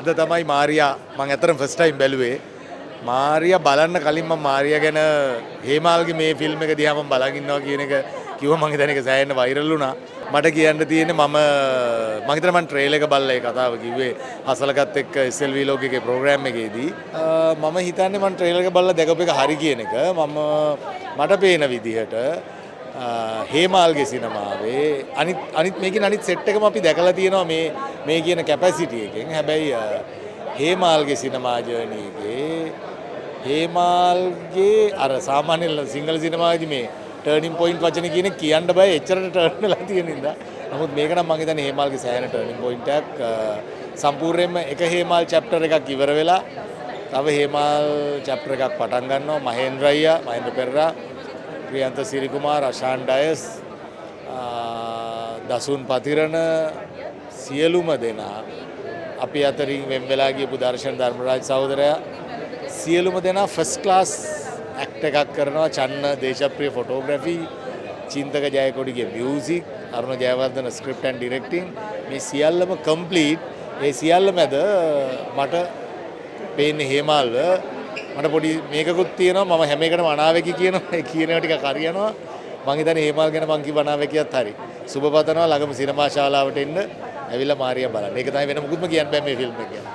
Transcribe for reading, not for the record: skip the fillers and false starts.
අද තමයි මාරියා මම ඇත්තටම ෆස්ට් ටයිම් බැලුවේ. මාරියා බලන්න කලින් මම මාරියා ගැන හේමාල්ගේ මේ ෆිල්ම් එක දිහා මම බලන් ඉන්නවා කියන එක කිව්වා. මම හිතන්නේ ඒක සෑහෙන වෛරල් වුණා. මට කියන්න තියෙන්නේ මම හිතනවා මම ට්‍රේලර් එක බලලා ඒ කතාව කිව්වේ හසලකත් එක්ක SLV ලෝකයේ ප්‍රෝග්‍රෑම් එකේදී. මම හිතන්නේ මම ට්‍රේලර් එක බලලා දැකපු එක හරි කියන එක. මට පේන විදිහට හේමාල්ගේ සිනමාවේ අනිත් මේකේ අනිත් සෙට් එකම අපි දැකලා තියෙනවා මේ කියන කැපැසිටි එකෙන්. හැබැයි හේමාල්ගේ සිනමා ජර්නි එකේ හේමාල්ගේ අර සාමාන්‍ය සිංහල සිනමාවේදී මේ ටර්නින් පොයින්ට් වචන කියන කියන්න බෑ එච්චරට ටර්න් වෙලා තියෙන නිසා. නමුත් මේක නම් මම හිතන්නේ හේමාල්ගේ සෑහෙන ටර්නින් පොයින්ට් එකක්. සම්පූර්ණයෙන්ම එක හේමාල් චැප්ටර් එකක් ඉවර වෙලා තව හේමාල් චැප්ටර් එකක් පටන් ගන්නවා. මහේන්ද්‍ර පෙරේරා, ප්‍රියන්ත සිරිකුමාර්, අෂාන් ඩයස්, දසුන් පතිරණ සියලුම දෙනා අපි අතරින් වෙන් වෙලා ගියපු දර්ශන ධර්මරාජ් සහෝදරයා සියලුම දෙනා ෆස්ට් ක්ලාස් ඇක්ට් එකක් කරනවා. චන්න දේශප්‍රිය ෆොටෝග්‍රැෆි, චින්තක ජයකොඩිගේ music, Aruna Jayawardena script and directing, මේ සියල්ලම කම්ප්ලීට්. ඒ සියල්ල මැද මට පේන්නේ හේමාල්ව මට පොඩි මේකකුත් තියෙනවා. මම හැම එකටම අනාවැකි කියනවා. ඒ කියනවා ටිකක් හරියනවා. මං හිතන්නේ හේමාල් ගැන මං කිව්ව අනාවැකියත් හරි. සුබ පතනවා ළඟම සිනමා ශාලාවට එන්න. ඇවිල්ලා මාරියා බලන්න. ඒක තමයි වෙන මොකුත්ම කියන්න බෑ මේ ෆිල්ම් එක ගැන.